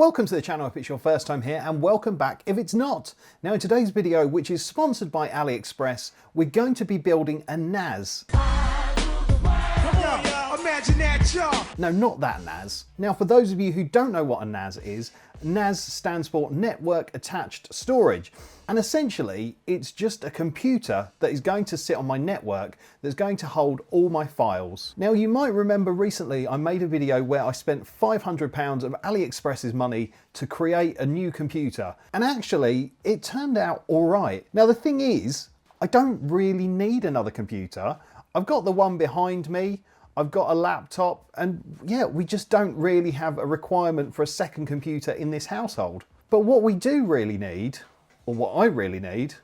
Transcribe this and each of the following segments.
Welcome to the channel if it's your first time here, and welcome back if it's not. Now in today's video, which is sponsored by AliExpress, we're going to be building a NAS. Imagine that, y'all. No, not that NAS. Now for those of you who don't know what a NAS is, NAS stands for Network Attached Storage. And essentially, it's just a computer that is going to sit on my network that's going to hold all my files. Now you might remember recently I made a video where I spent £500 of AliExpress's money to create a new computer. And actually, it turned out all right. Now the thing is, I don't really need another computer. I've got the one behind me. I've got a laptop, and yeah, we just don't really have a requirement for a second computer in this household. But what we do really need, or what I really need,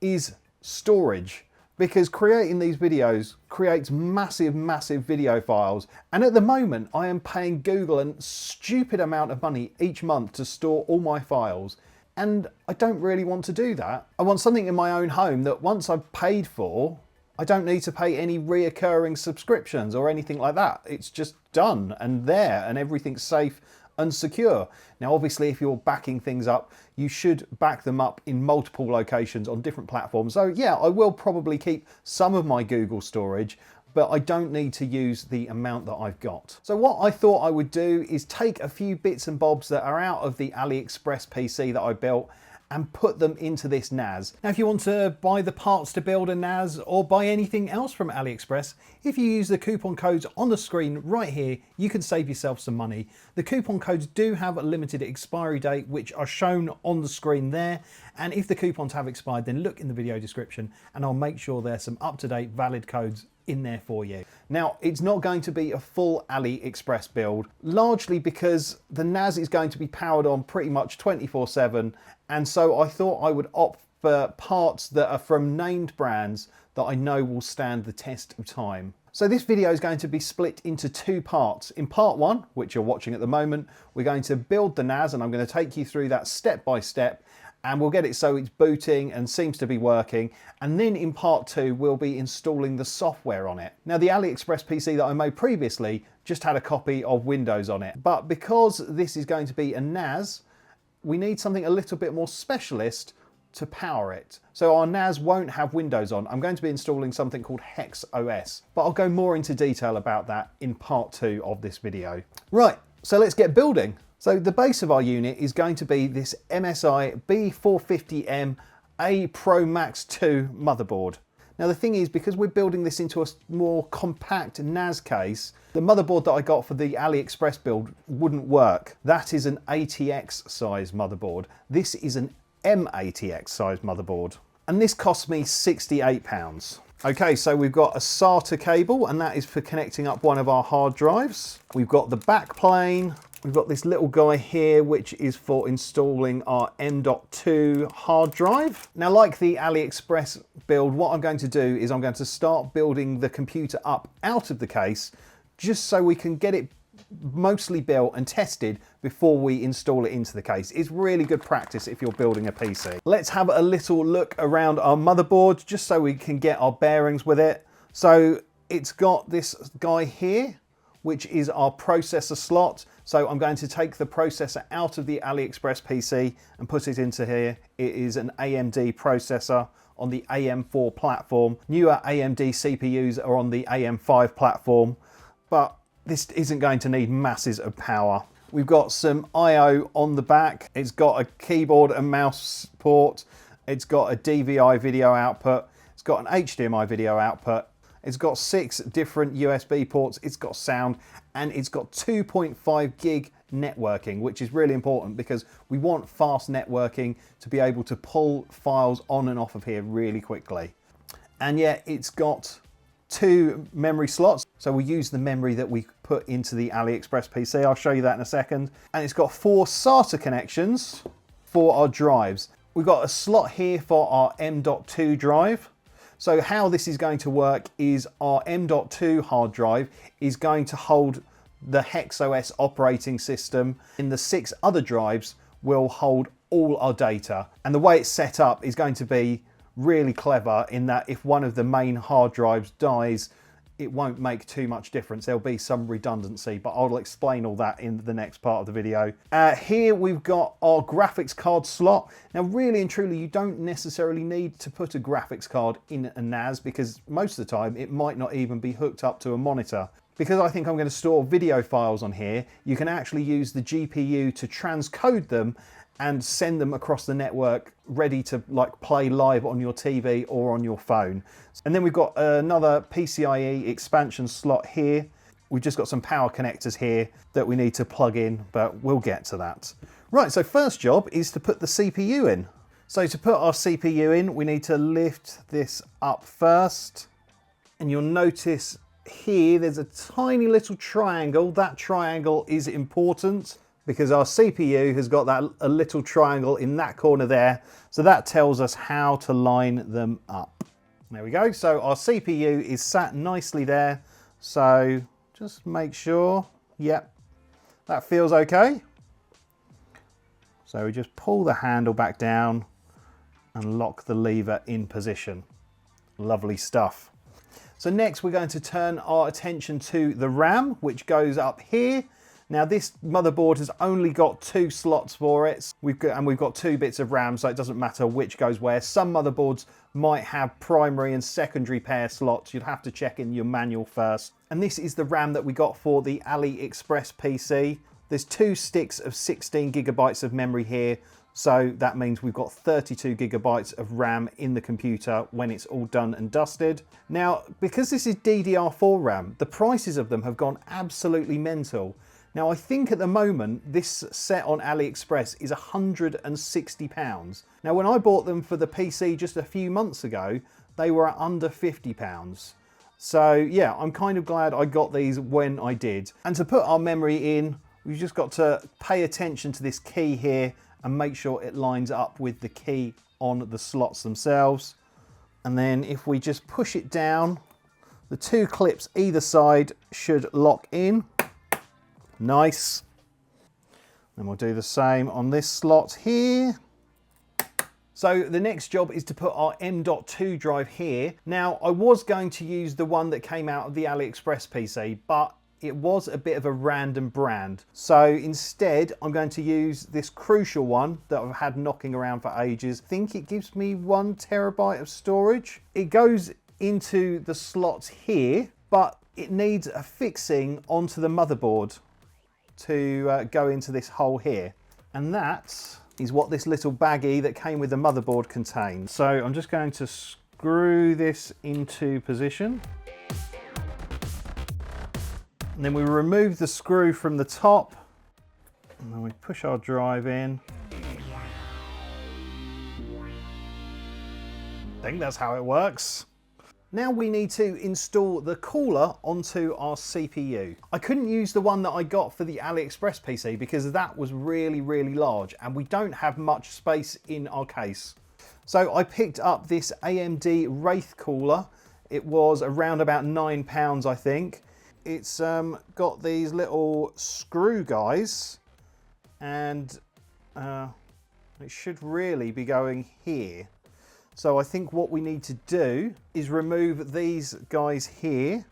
is storage, because creating these videos creates massive video files, and at the moment I am paying Google a stupid amount of money each month to store all my files, and I don't really want to do that. I want something in my own home that once I've paid for, I don't need to pay any reoccurring subscriptions or anything like that. It's just done and there, and everything's safe and secure. Now obviously if you're backing things up, you should back them up in multiple locations on different platforms. So yeah, I will probably keep some of my Google storage, but I don't need to use the amount that I've got. So what I thought I would do is take a few bits and bobs that are out of the AliExpress PC that I built and put them into this NAS. Now if you want to buy the parts to build a NAS or buy anything else from AliExpress, if you use the coupon codes on the screen right here, you can save yourself some money. The coupon codes do have a limited expiry date, which are shown on the screen there, and if the coupons have expired, then look in the video description and I'll make sure there's some up-to-date valid codes in there for you. Now it's not going to be a full AliExpress build, largely because the NAS is going to be powered on pretty much 24/7, and so I thought I would opt for parts that are from named brands that I know will stand the test of time. So this video is going to be split into two parts. In part one, which you're watching at the moment, we're going to build the NAS, and I'm going to take you through that step by step, and we'll get it so it's booting and seems to be working. And then in part two, we'll be installing the software on it. Now the AliExpress PC that I made previously just had a copy of Windows on it, but because this is going to be a NAS, we need something a little bit more specialist to power it. So our NAS won't have Windows on. I'm going to be installing something called HexOS, but I'll go more into detail about that in part two of this video. Right, so let's get building. So the base of our unit is going to be this MSI B450M A Pro Max 2 motherboard. Now the thing is, because we're building this into a more compact NAS case, the motherboard that I got for the AliExpress build wouldn't work. That is an ATX size motherboard. This is an M-ATX size motherboard. And this cost me £68. Okay, so we've got a SATA cable, and that is for connecting up one of our hard drives. We've got the backplane. We've got this little guy here, which is for installing our M.2 hard drive. Now, like the AliExpress build, what I'm going to do is I'm going to start building the computer up out of the case, just so we can get it mostly built and tested before we install it into the case. It's really good practice if you're building a PC. Let's have a little look around our motherboard, just so we can get our bearings with it. So it's got this guy here, which is our processor slot. So I'm going to take the processor out of the AliExpress PC and put it into here. It is an AMD processor on the AM4 platform. Newer AMD CPUs are on the AM5 platform, but this isn't going to need masses of power. We've got some I/O on the back. It's got a keyboard and mouse port. It's got a DVI video output. It's got an HDMI video output. It's got 6 different USB ports, it's got sound, and it's got 2.5 gig networking, which is really important because we want fast networking to be able to pull files on and off of here really quickly. And yet it's got 2 memory slots. So we use the memory that we put into the AliExpress PC. I'll show you that in a second. And it's got 4 SATA connections for our drives. We've got a slot here for our M.2 drive. So how this is going to work is our M.2 hard drive is going to hold the HexOS operating system, and the 6 other drives will hold all our data. And the way it's set up is going to be really clever in that if one of the main hard drives dies, it won't make too much difference. There'll be some redundancy, but I'll explain all that in the next part of the video. Here we've got our graphics card slot. Now, really and truly, you don't necessarily need to put a graphics card in a NAS because most of the time it might not even be hooked up to a monitor. Because I think I'm going to store video files on here, you can actually use the GPU to transcode them and send them across the network ready to like play live on your TV or on your phone. And then we've got another PCIe expansion slot here. We've just got some power connectors here that we need to plug in, but we'll get to that. Right, so first job is to put the CPU in. So to put our CPU in, we need to lift this up first. And you'll notice here there's a tiny little triangle. That triangle is important because our CPU has got a little triangle in that corner there. So that tells us how to line them up. There we go. So our CPU is sat nicely there. So just make sure, yep, that feels okay. So we just pull the handle back down and lock the lever in position. Lovely stuff. So next we're going to turn our attention to the RAM, which goes up here. Now this motherboard has only got 2 slots for it. We've got 2 bits of RAM, so it doesn't matter which goes where. Some motherboards might have primary and secondary pair slots. You'd have to check in your manual first. And this is the RAM that we got for the AliExpress PC. There's 2 sticks of 16 gigabytes of memory here. So that means we've got 32 gigabytes of RAM in the computer when it's all done and dusted. Now, because this is DDR4 RAM, the prices of them have gone absolutely mental. Now, I think at the moment, this set on AliExpress is £160. Now, when I bought them for the PC just a few months ago, they were under £50. So yeah, I'm kind of glad I got these when I did. And to put our memory in, we've just got to pay attention to this key here and make sure it lines up with the key on the slots themselves. And then if we just push it down, the 2 clips either side should lock in. Nice. And we'll do the same on this slot here. So the next job is to put our M.2 drive here. Now, I was going to use the one that came out of the AliExpress PC, but it was a bit of a random brand. So instead, I'm going to use this crucial one that I've had knocking around for ages. I think it gives me 1 terabyte of storage. It goes into the slots here, but it needs a fixing onto the motherboard to go into this hole here. And that is what this little baggie that came with the motherboard contains. So I'm just going to screw this into position. And then we remove the screw from the top, and then we push our drive in. I think that's how it works. Now we need to install the cooler onto our CPU. I couldn't use the one that I got for the AliExpress PC because that was really, really large and we don't have much space in our case. So I picked up this AMD Wraith cooler. It was around about £9, I think. It's got these little screw guys and it should really be going here. So I think what we need to do is remove these guys here.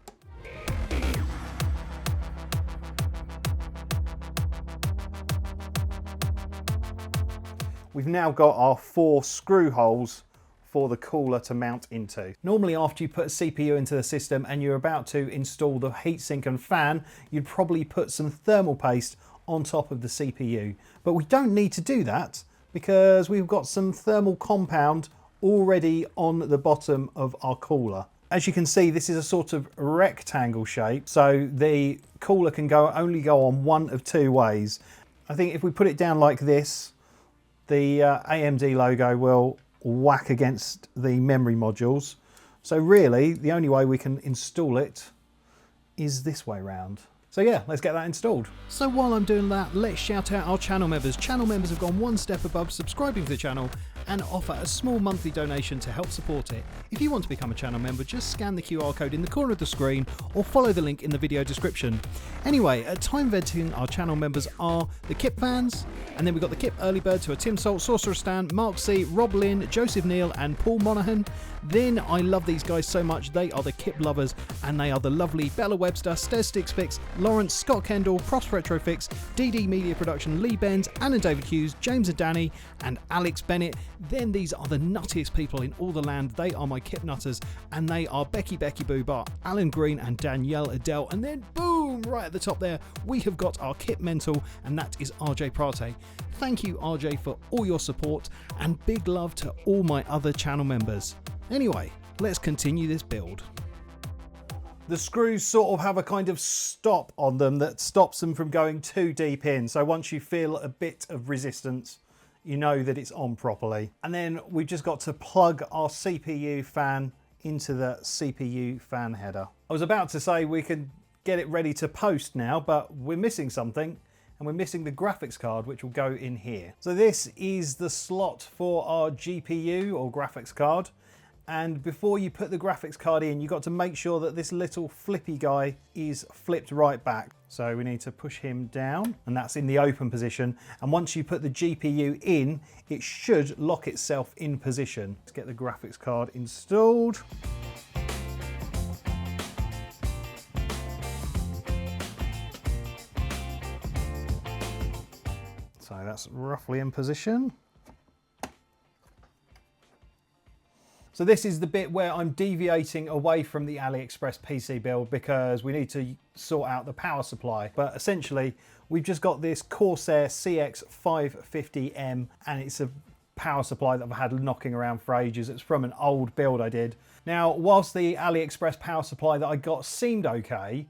We've now got our 4 screw holes for the cooler to mount into. Normally after you put a CPU into the system and you're about to install the heatsink and fan, you'd probably put some thermal paste on top of the CPU. But we don't need to do that because we've got some thermal compound already on the bottom of our cooler. As you can see, this is a sort of rectangle shape, so the cooler can only go on one of 2 ways. I think if we put it down like this, the AMD logo will whack against the memory modules. So really, the only way we can install it is this way round. So yeah, let's get that installed. So while I'm doing that, let's shout out our channel members. Channel members have gone 1 step above subscribing to the channel and offer a small monthly donation to help support it. If you want to become a channel member, just scan the QR code in the corner of the screen or follow the link in the video description. Anyway, at time venting, our channel members are the Kip fans, and then we've got the Kip early birds who are Tim Salt, Sorcerer Stan, Mark C, Rob Lynn, Joseph Neal and Paul Monaghan. Then I love these guys so much, they are the Kip lovers, and they are the lovely Bella Webster, Stez Stixfix, Lawrence, Scott Kendall, Pross Retrofix, DD Media Production, Lee Benz, Alan David Hughes, James and Danny, and Alex Bennett. Then these are the nuttiest people in all the land. They are my Kip nutters, and they are Becky Boo Bar, Alan Green and Danielle Adele. And then boom, right at the top there, we have got our Kip mentor, and that is RJ Prate. Thank you RJ for all your support, and big love to all my other channel members. Anyway, let's continue this build. The screws sort of have a kind of stop on them that stops them from going too deep in. So once you feel a bit of resistance, you know that it's on properly. And then we've just got to plug our CPU fan into the CPU fan header. I was about to say we could get it ready to post now, but we're missing something, and we're missing the graphics card, which will go in here. So this is the slot for our GPU or graphics card. And before you put the graphics card in, you've got to make sure that this little flippy guy is flipped right back. So we need to push him down, and that's in the open position. And once you put the GPU in, it should lock itself in position. Let's get the graphics card installed. So that's roughly in position. So this is the bit where I'm deviating away from the AliExpress PC build because we need to sort out the power supply. But essentially, we've just got this Corsair CX550M, and it's a power supply that I've had knocking around for ages. It's from an old build I did. Now, whilst the AliExpress power supply that I got seemed okay,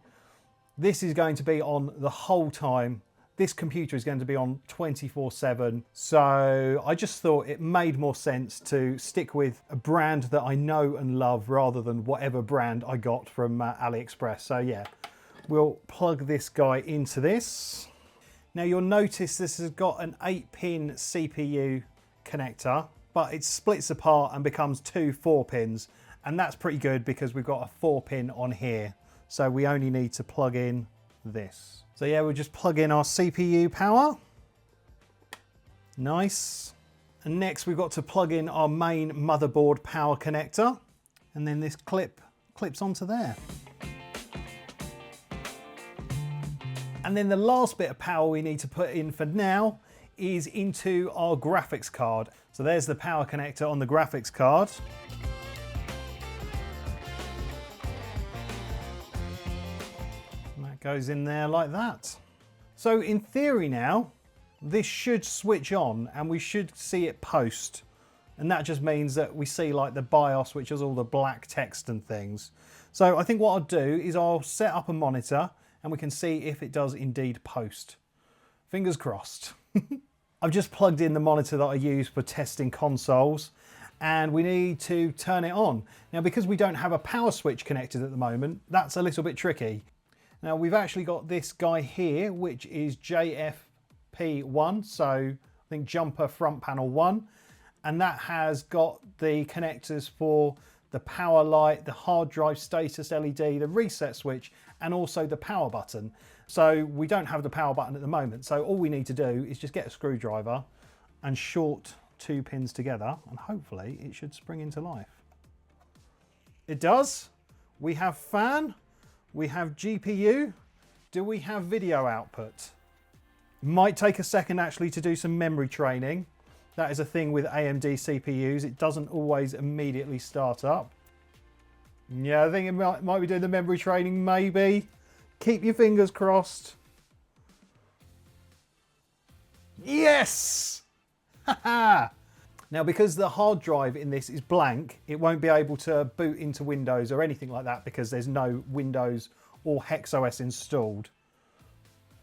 this is going to be on the whole time. This computer is going to be on 24/7. So I just thought it made more sense to stick with a brand that I know and love rather than whatever brand I got from AliExpress. So yeah, we'll plug this guy into this. Now you'll notice this has got an 8-pin CPU connector, but it splits apart and becomes two 4-pins. And that's pretty good because we've got a 4-pin on here. So we only need to plug in this. So yeah, we'll just plug in our CPU power. Nice. And next we've got to plug in our main motherboard power connector. And then this clips onto there. And then the last bit of power we need to put in for now is into our graphics card. So there's the power connector on the graphics card. Goes in there like that. So in theory now, this should switch on and we should see it post. And that just means that we see like the BIOS, which is all the black text and things. So I think what I'll do is I'll set up a monitor and we can see if it does indeed post. Fingers crossed. I've just plugged in the monitor that I use for testing consoles, and we need to turn it on. Now, because we don't have a power switch connected at the moment, that's a little bit tricky. Now we've actually got this guy here, which is JFP1, so I think jumper front panel 1, and that has got the connectors for the power light, the hard drive status LED, the reset switch, and also the power button. So we don't have the power button at the moment, so all we need to do is just get a screwdriver and short 2 pins together, and hopefully it should spring into life. It does. We have fan. We have GPU. Do we have video output? Might take a second actually to do some memory training. That is a thing with AMD CPUs. It doesn't always immediately start up. Yeah, I think it might be doing the memory training, maybe. Keep your fingers crossed. Yes! Haha! Now, because the hard drive in this is blank, it won't be able to boot into Windows or anything like that because there's no Windows or HexOS installed.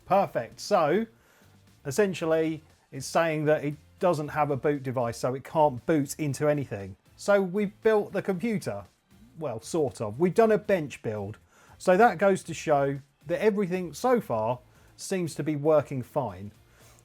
Perfect. So, essentially, it's saying that it doesn't have a boot device, so it can't boot into anything. So we've built the computer. Well, sort of. We've done a bench build. So that goes to show that everything so far seems to be working fine.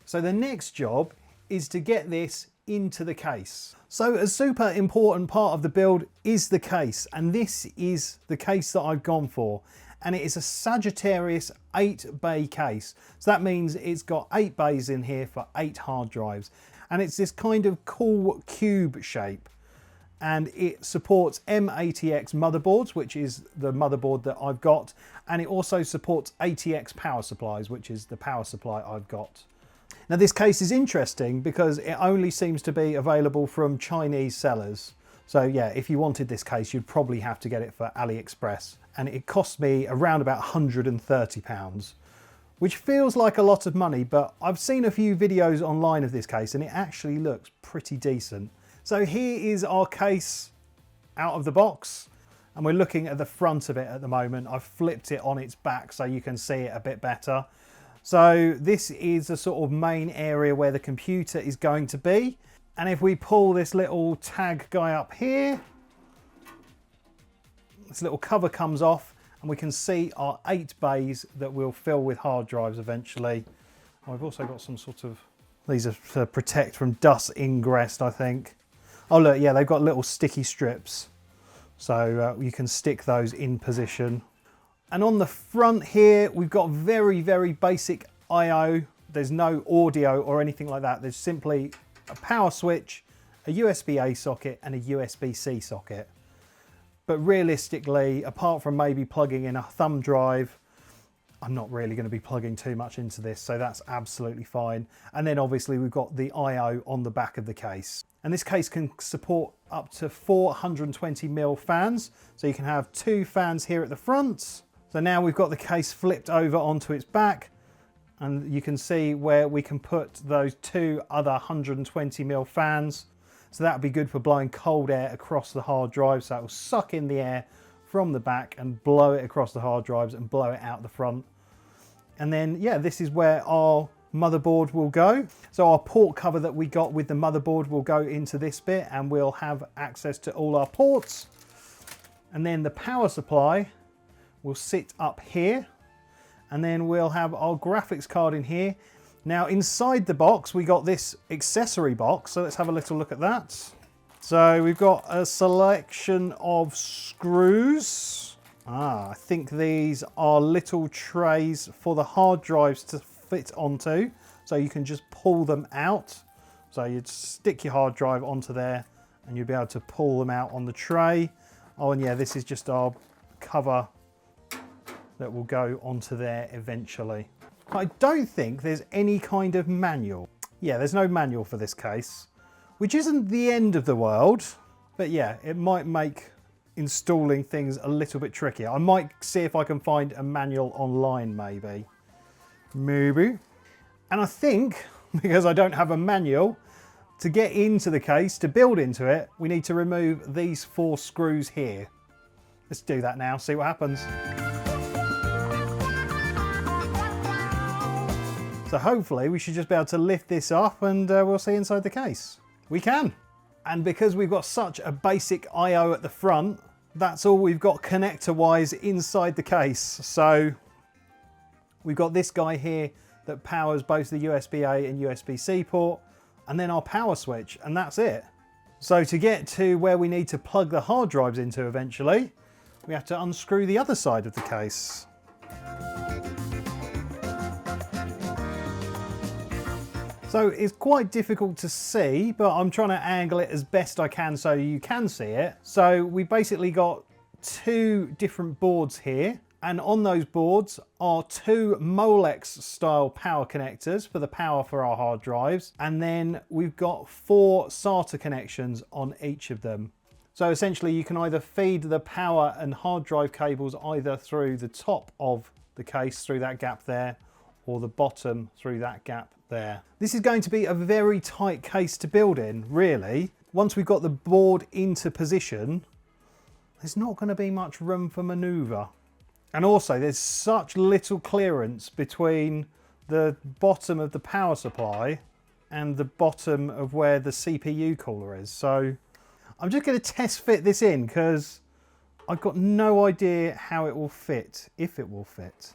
So the next job is to get this into the case. So a super important part of the build is the case, and this is the case that I've gone for. And it is a Sagittarius 8-bay case. So that means it's got 8 bays in here for 8 hard drives. And it's this kind of cool cube shape. And it supports M80X motherboards, which is the motherboard that I've got. And it also supports ATX power supplies, which is the power supply I've got. Now this case is interesting because it only seems to be available from Chinese sellers. So yeah, if you wanted this case, you'd probably have to get it for AliExpress. And it cost me around about £130, which feels like a lot of money, but I've seen a few videos online of this case and it actually looks pretty decent. So here is our case out of the box, and we're looking at the front of it at the moment. I've flipped it on its back so you can see it a bit better. So this is the sort of main area where the computer is going to be. And if we pull this little tag guy up here, this little cover comes off and we can see our 8 bays that we'll fill with hard drives eventually. Oh, I've also got some sort of, these are to protect from dust ingress, I think. Oh look, yeah, they've got little sticky strips. So you can stick those in position. And on the front here, we've got very, very basic I/O. There's no audio or anything like that. There's simply a power switch, a USB-A socket and a USB-C socket. But realistically, apart from maybe plugging in a thumb drive, I'm not really going to be plugging too much into this, so that's absolutely fine. And then obviously we've got the I/O on the back of the case. And this case can support up to 420mm fans. So you can have 2 fans here at the front. So now we've got the case flipped over onto its back, and you can see where we can put those 2 other 120mm fans. So that would be good for blowing cold air across the hard drive. So it will suck in the air from the back and blow it across the hard drives and blow it out the front. And then, yeah, this is where our motherboard will go. So our port cover that we got with the motherboard will go into this bit and we'll have access to all our ports. And then the power supply will sit up here. And then we'll have our graphics card in here. Now inside the box, we got this accessory box. So let's have a little look at that. So we've got a selection of screws. I think these are little trays for the hard drives to fit onto. So you can just pull them out. So you'd stick your hard drive onto there and you'll be able to pull them out on the tray. Oh, and yeah, this is just our cover that will go onto there eventually. I don't think there's any kind of manual. Yeah, there's no manual for this case, which isn't the end of the world, but yeah, it might make installing things a little bit trickier. I might see if I can find a manual online, maybe. And I think, because I don't have a manual, to get into the case, to build into it, we need to remove these 4 screws here. Let's do that now, see what happens. So hopefully we should just be able to lift this up and we'll see inside the case. We can. And because we've got such a basic I/O at the front, that's all we've got connector-wise inside the case. So we've got this guy here that powers both the USB-A and USB-C port, and then our power switch, and that's it. So to get to where we need to plug the hard drives into eventually, we have to unscrew the other side of the case. So it's quite difficult to see, but I'm trying to angle it as best I can so you can see it. So we basically got 2 different boards here, and on those boards are 2 Molex style power connectors for the power for our hard drives. And then we've got 4 SATA connections on each of them. So essentially you can either feed the power and hard drive cables either through the top of the case, through that gap there, or the bottom through that gap there. This is going to be a very tight case to build in, really. Once we've got the board into position, there's not going to be much room for maneuver. And also there's such little clearance between the bottom of the power supply and the bottom of where the CPU cooler is. So I'm just going to test fit this in because I've got no idea how it will fit, if it will fit.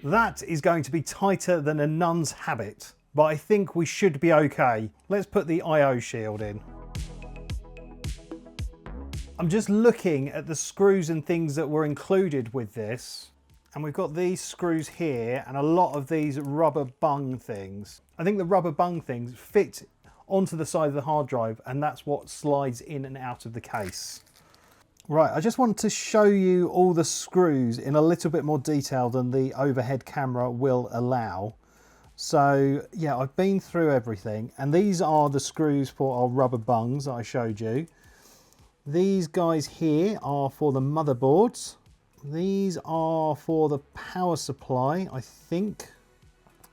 That is going to be tighter than a nun's habit, but I think we should be okay. Let's put the I/O shield in. I'm just looking at the screws and things that were included with this, and we've got these screws here and a lot of these rubber bung things. I think the rubber bung things fit onto the side of the hard drive, and that's what slides in and out of the case. Right, I just want to show you all the screws in a little bit more detail than the overhead camera will allow. So yeah, I've been through everything, and these are the screws for our rubber bungs that I showed you. These guys here are for the motherboards. These are for the power supply, I think.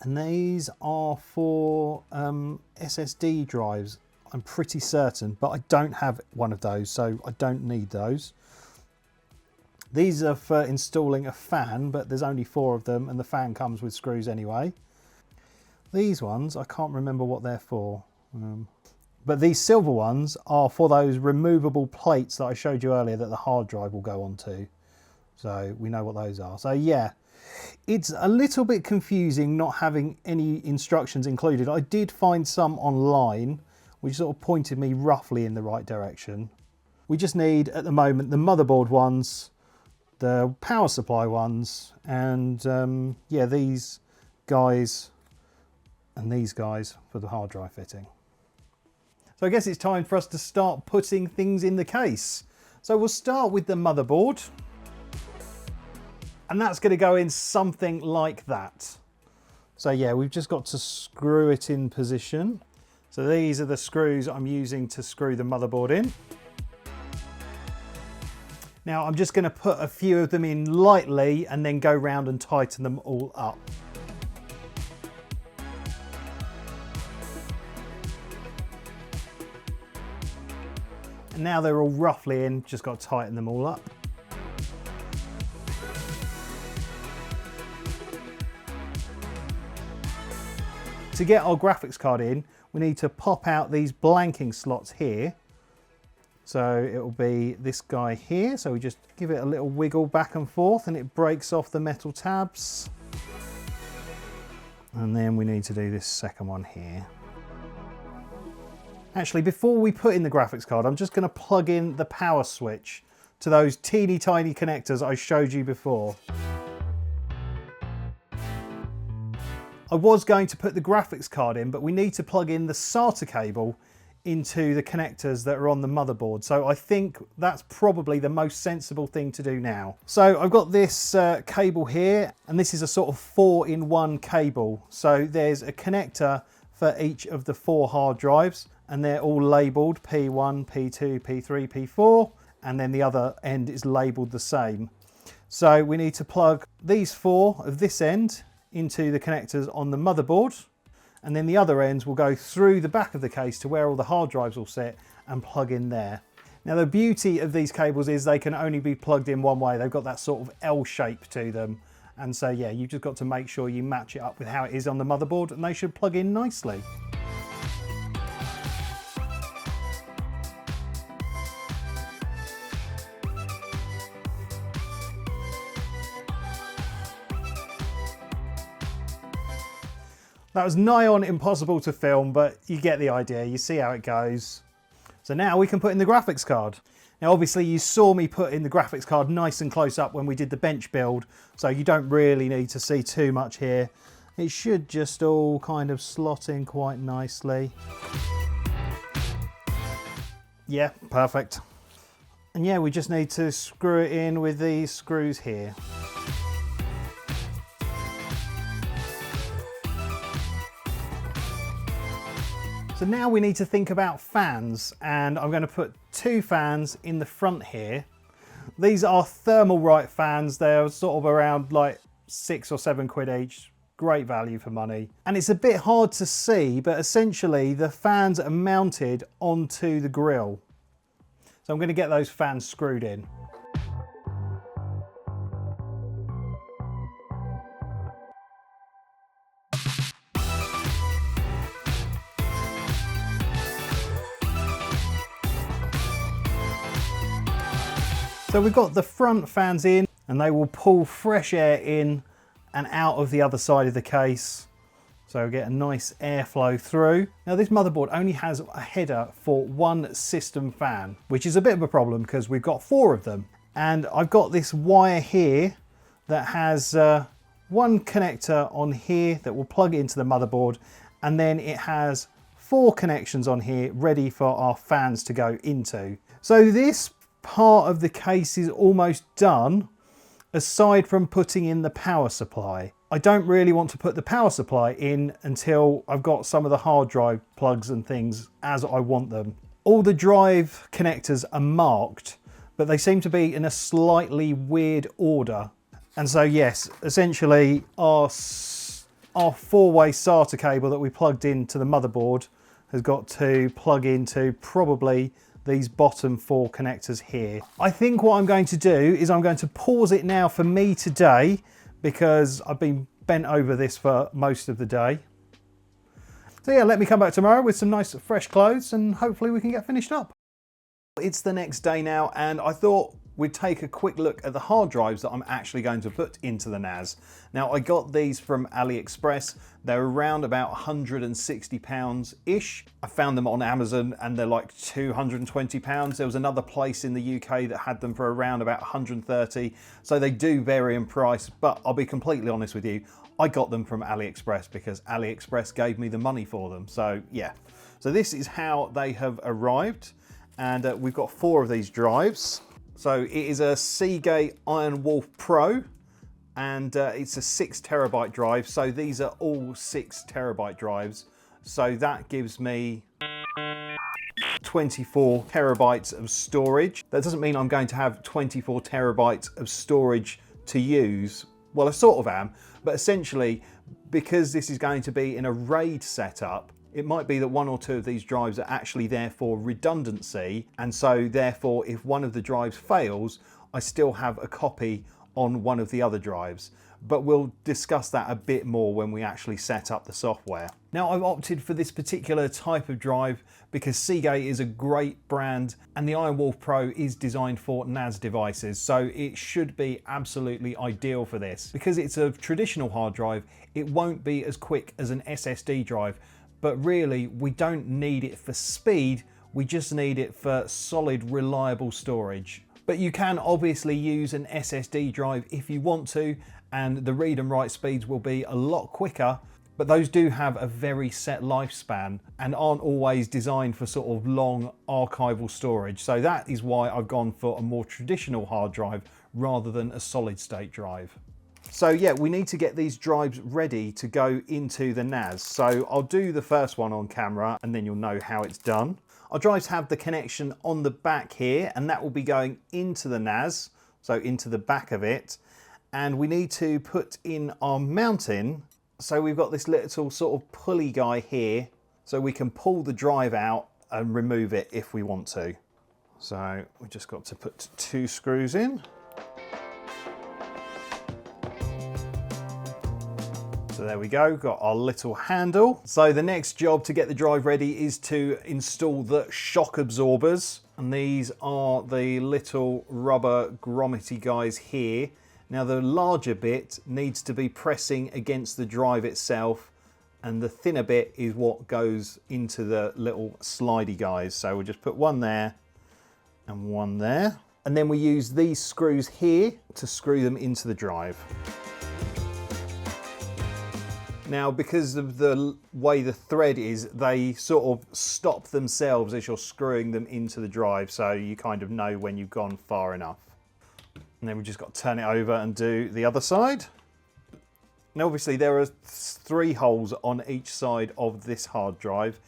And these are for SSD drives, I'm pretty certain, but I don't have one of those, so I don't need those. These are for installing a fan, but there's only 4 of them, and the fan comes with screws anyway. These ones, I can't remember what they're for. But these silver ones are for those removable plates that I showed you earlier that the hard drive will go onto. So we know what those are. So yeah, it's a little bit confusing not having any instructions included. I did find some online, which sort of pointed me roughly in the right direction. We just need, at the moment, the motherboard ones, the power supply ones, and yeah, these guys and these guys for the hard drive fitting. So I guess it's time for us to start putting things in the case. So we'll start with the motherboard. And that's going to go in something like that. So yeah, we've just got to screw it in position. So these are the screws I'm using to screw the motherboard in. Now I'm just going to put a few of them in lightly and then go round and tighten them all up. And now they're all roughly in, just got to tighten them all up. To get our graphics card in, we need to pop out these blanking slots here. So it will be this guy here. So we just give it a little wiggle back and forth and it breaks off the metal tabs. And then we need to do this second one here. Actually, before we put in the graphics card, I'm just going to plug in the power switch to those teeny tiny connectors I showed you before. I was going to put the graphics card in, but we need to plug in the SATA cable into the connectors that are on the motherboard. So I think that's probably the most sensible thing to do now. So I've got this cable here, and this is a sort of 4-in-1 cable. So there's a connector for each of the 4 hard drives, and they're all labeled P1, P2, P3, P4, and then the other end is labeled the same. So we need to plug these 4 of this end into the connectors on the motherboard, and then the other ends will go through the back of the case to where all the hard drives will sit and plug in there. Now the beauty of these cables is they can only be plugged in one way. They've got that sort of L shape to them, and so yeah, you've just got to make sure you match it up with how it is on the motherboard, and they should plug in nicely. That was nigh on impossible to film, but you get the idea, you see how it goes. So now we can put in the graphics card. Now obviously you saw me put in the graphics card nice and close up when we did the bench build, so you don't really need to see too much here. It should just all kind of slot in quite nicely. Yeah, perfect. And yeah, we just need to screw it in with these screws here. So now we need to think about fans, and I'm going to put 2 fans in the front here. These are Thermalright fans. They're sort of around like 6 or 7 quid each. Great value for money. And it's a bit hard to see, but essentially the fans are mounted onto the grill. So I'm going to get those fans screwed in. So we've got the front fans in, and they will pull fresh air in and out of the other side of the case. So we get a nice airflow through. Now this motherboard only has a header for one system fan, which is a bit of a problem because we've got 4 of them. And I've got this wire here that has one connector on here that will plug into the motherboard, and then it has 4 connections on here ready for our fans to go into. So this part of the case is almost done, aside from putting in the power supply. I don't really want to put the power supply in until I've got some of the hard drive plugs and things as I want them. All the drive connectors are marked, but they seem to be in a slightly weird order. And so yes, essentially our 4-way SATA cable that we plugged into the motherboard has got to plug into probably these bottom 4 connectors here. I think what I'm going to do is I'm going to pause it now for me today, because I've been bent over this for most of the day. So yeah, let me come back tomorrow with some nice fresh clothes and hopefully we can get finished up. It's the next day now, and I thought we'd take a quick look at the hard drives that I'm actually going to put into the NAS. Now, I got these from AliExpress. They're around about £160-ish. I found them on Amazon and they're like £220. There was another place in the UK that had them for around about 130. So they do vary in price, but I'll be completely honest with you, I got them from AliExpress because AliExpress gave me the money for them. So yeah, so this is how they have arrived. And we've got 4 of these drives. So it is a Seagate IronWolf Pro, and it's a 6 terabyte drive. So these are all 6 terabyte drives. So that gives me 24 terabytes of storage. That doesn't mean I'm going to have 24 terabytes of storage to use. Well, I sort of am, but essentially, because this is going to be in a RAID setup, it might be that 1 or 2 of these drives are actually there for redundancy, and so therefore if one of the drives fails, I still have a copy on one of the other drives. But we'll discuss that a bit more when we actually set up the software. Now, I've opted for this particular type of drive because Seagate is a great brand and the IronWolf Pro is designed for NAS devices, so it should be absolutely ideal for this. Because it's a traditional hard drive, it won't be as quick as an SSD drive, but really we don't need it for speed, we just need it for solid, reliable storage. But you can obviously use an SSD drive if you want to, and the read and write speeds will be a lot quicker, but those do have a very set lifespan and aren't always designed for sort of long archival storage. So that is why I've gone for a more traditional hard drive rather than a solid state drive. So yeah, we need to get these drives ready to go into the NAS. So I'll do the first one on camera and then you'll know how it's done. Our drives have the connection on the back here, and that will be going into the NAS, so into the back of it. And we need to put in our mounting. So we've got this little sort of pulley guy here, so we can pull the drive out and remove it if we want to. So we've just got to put 2 screws in. So there we go, got our little handle. So the next job to get the drive ready is to install the shock absorbers. And these are the little rubber grommety guys here. Now the larger bit needs to be pressing against the drive itself, and the thinner bit is what goes into the little slidey guys. So we'll just put one there and one there. And then we use these screws here to screw them into the drive. Now, because of the way the thread is, they sort of stop themselves as you're screwing them into the drive, so you kind of know when you've gone far enough. And then we just got to turn it over and do the other side. Now, obviously there are 3 holes on each side of this hard drive.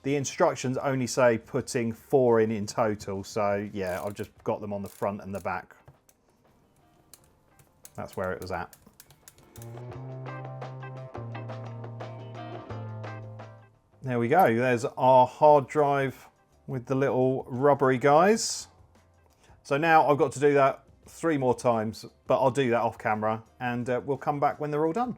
The instructions only say putting 4 in total, so yeah, I've just got them on the front and the back. That's where it was at. There we go, there's our hard drive with the little rubbery guys. So now I've got to do that 3 more times, but I'll do that off camera and we'll come back when they're all done.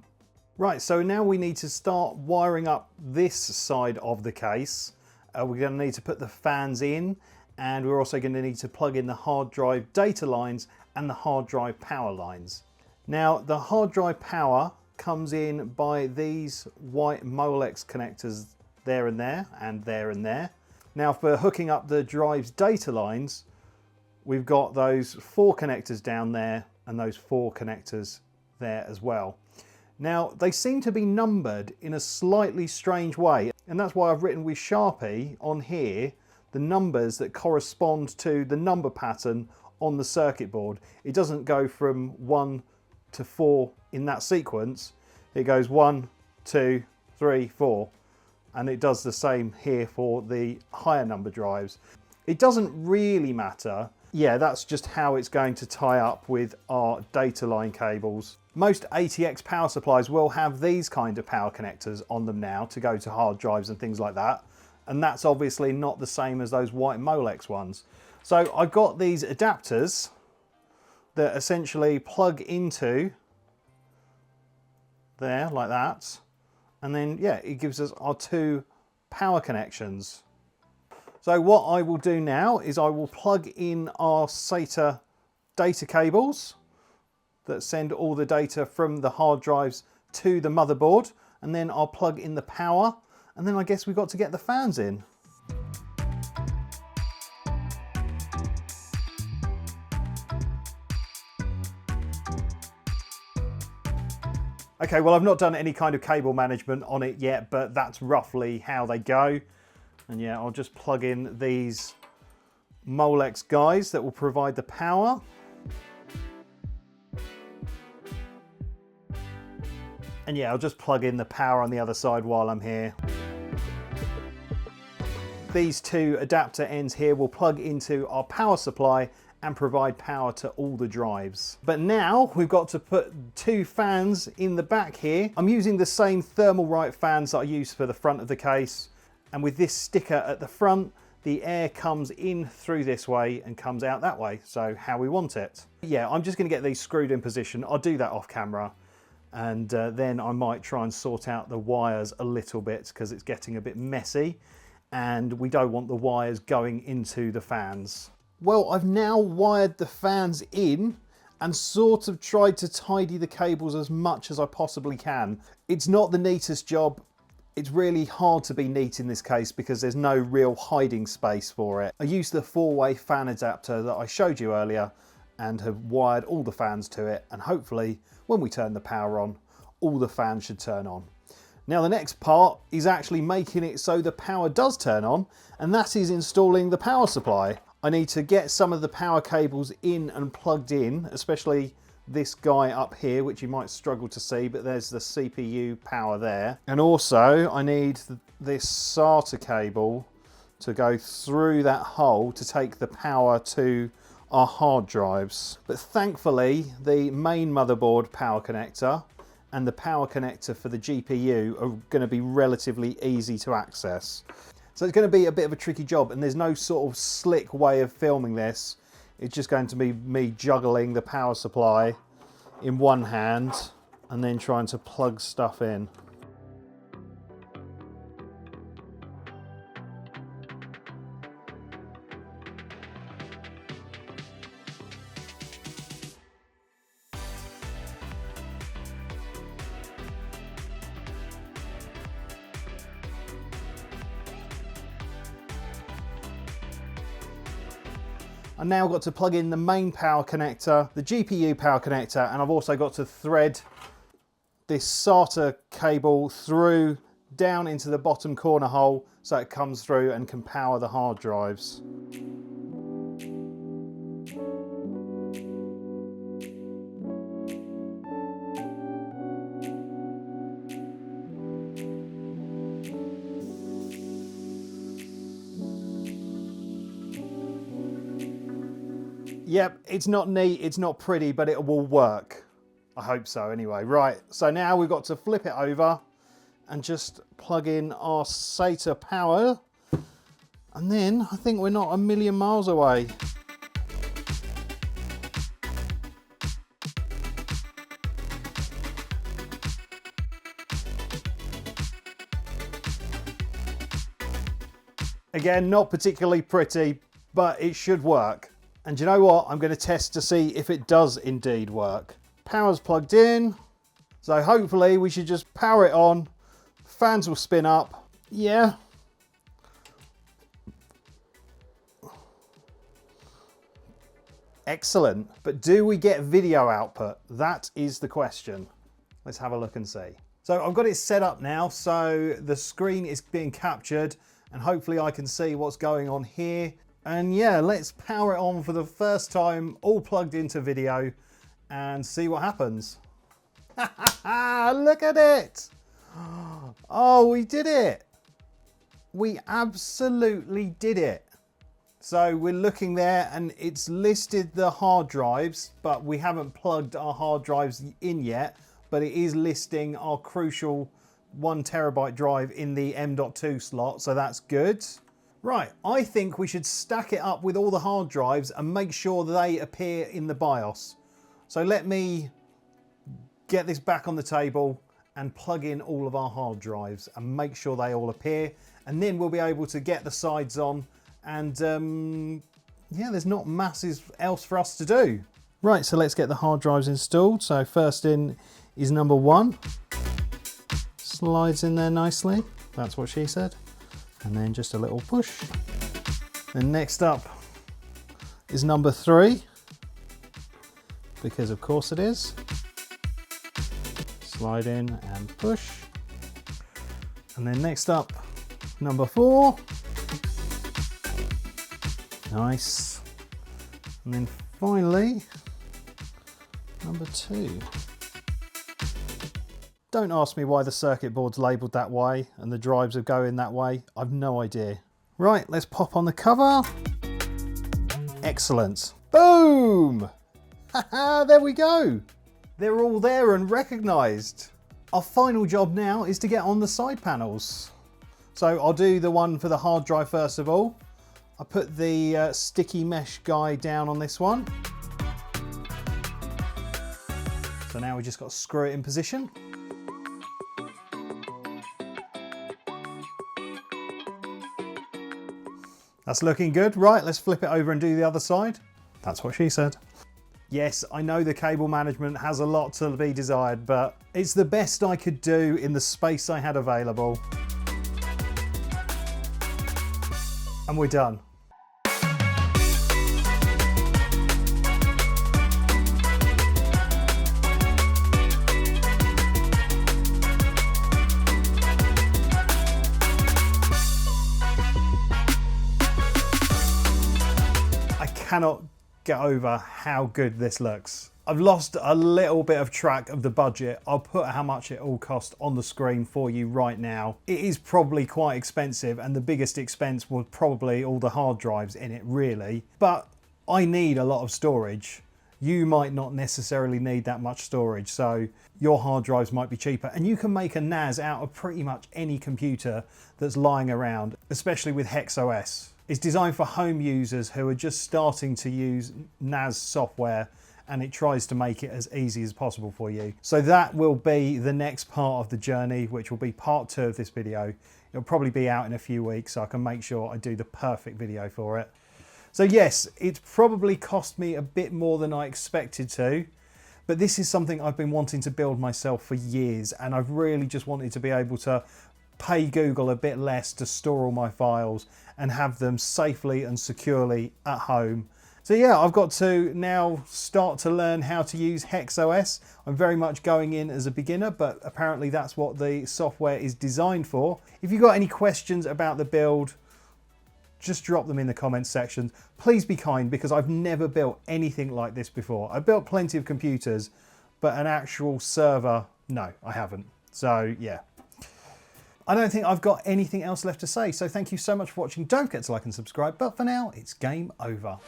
Right, so now we need to start wiring up this side of the case. We're going to need to put the fans in, and we're also going to need to plug in the hard drive data lines and the hard drive power lines. Now the hard drive power comes in by these white Molex connectors there and there and there and there. Now for hooking up the drive's data lines, we've got those 4 connectors down there and those 4 connectors there as well. Now they seem to be numbered in a slightly strange way, and that's why I've written with Sharpie on here the numbers that correspond to the number pattern on the circuit board. It doesn't go from 1 to 4 in that sequence. It goes 1, 2, 3, 4, and it does the same here for the higher number drives. It doesn't really matter. Yeah, that's just how it's going to tie up with our data line cables. Most ATX power supplies will have these kind of power connectors on them now to go to hard drives and things like that. And that's obviously not the same as those white Molex ones. So I've got these adapters that essentially plug into there like that. And then, yeah, it gives us our 2 power connections. So what I will do now is I will plug in our SATA data cables that send all the data from the hard drives to the motherboard, and then I'll plug in the power, and then I guess we've got to get the fans in. Okay, well I've not done any kind of cable management on it yet, but that's roughly how they go. And yeah, I'll just plug in these Molex guys that will provide the power. And yeah, I'll just plug in the power on the other side while I'm here. These 2 adapter ends here will plug into our power supply and provide power to all the drives. But now we've got to put 2 fans in the back here. I'm using the same Thermalright fans that I used for the front of the case. And with this sticker at the front, the air comes in through this way and comes out that way. So how we want it. Yeah, I'm just gonna get these screwed in position. I'll do that off camera. And then I might try and sort out the wires a little bit because it's getting a bit messy. And we don't want the wires going into the fans. Well, I've now wired the fans in and sort of tried to tidy the cables as much as I possibly can. It's not the neatest job. It's really hard to be neat in this case because there's no real hiding space for it. I used the 4-way fan adapter that I showed you earlier and have wired all the fans to it, and hopefully when we turn the power on, all the fans should turn on. Now the next part is actually making it so the power does turn on, and that is installing the power supply. I need to get some of the power cables in and plugged in, especially this guy up here, which you might struggle to see, but there's the CPU power there. And also I need this SATA cable to go through that hole to take the power to our hard drives. But thankfully the main motherboard power connector and the power connector for the GPU are going to be relatively easy to access. So it's going to be a bit of a tricky job, and there's no sort of slick way of filming this. It's just going to be me juggling the power supply in one hand and then trying to plug stuff in. I've now got to plug in the main power connector, the GPU power connector, and I've also got to thread this SATA cable through down into the bottom corner hole so it comes through and can power the hard drives. Yep, it's not neat, it's not pretty, but it will work. I hope so anyway. Right, so now we've got to flip it over and just plug in our SATA power. And then I think we're not a million miles away. Again, not particularly pretty, but it should work. And you know what? I'm going to test to see if it does indeed work. Power's plugged in. So hopefully we should just power it on. Fans will spin up. Yeah. Excellent. But do we get video output? That is the question. Let's have a look and see. So I've got it set up now, so the screen is being captured and hopefully I can see what's going on here. And yeah, let's power it on for the first time, all plugged into video, and see what happens. Look at it. Oh, we did it. We absolutely did it. So we're looking there and it's listed the hard drives, but we haven't plugged our hard drives in yet, but it is listing our crucial 1 terabyte drive in the M.2 slot, so that's good. Right, I think we should stack it up with all the hard drives and make sure they appear in the BIOS. So let me get this back on the table and plug in all of our hard drives and make sure they all appear, and then we'll be able to get the sides on. And yeah, there's not masses else for us to do. Right, so let's get the hard drives installed. So first in is number 1. Slides in there nicely. That's what she said. And then just a little push. Then next up is number 3. Because of course it is. Slide in and push. And then next up, number 4. Nice. And then finally, number 2. Don't ask me why the circuit board's labelled that way and the drives are going that way. I've no idea. Right, let's pop on the cover. Excellent. Boom! Haha, there we go. They're all there and recognised. Our final job now is to get on the side panels. So I'll do the one for the hard drive first of all. I put the sticky mesh guy down on this one. So now we just got to screw it in position. That's looking good. Right, let's flip it over and do the other side. That's what she said. Yes, I know the cable management has a lot to be desired, but it's the best I could do in the space I had available. And we're done. I cannot get over how good this looks. I've lost a little bit of track of the budget. I'll put how much it all cost on the screen for you right now. It is probably quite expensive, and the biggest expense was probably all the hard drives in it, really. But I need a lot of storage. You might not necessarily need that much storage, so your hard drives might be cheaper. And you can make a NAS out of pretty much any computer that's lying around, especially with HexOS. It's designed for home users who are just starting to use NAS software, and it tries to make it as easy as possible for you. So that will be the next part of the journey, which will be part 2 of this video. It'll probably be out in a few weeks, so I can make sure I do the perfect video for it. So yes, it's probably cost me a bit more than I expected to, but this is something I've been wanting to build myself for years, and I've really just wanted to be able to pay Google a bit less to store all my files and have them safely and securely at home. So yeah, I've got to now start to learn how to use HexOS. I'm very much going in as a beginner, but apparently that's what the software is designed for. If you've got any questions about the build, just drop them in the comments section. Please be kind, because I've never built anything like this before. I've built plenty of computers, but an actual server, no, I haven't. So yeah. I don't think I've got anything else left to say, so thank you so much for watching. Don't forget to like and subscribe, but for now, it's game over.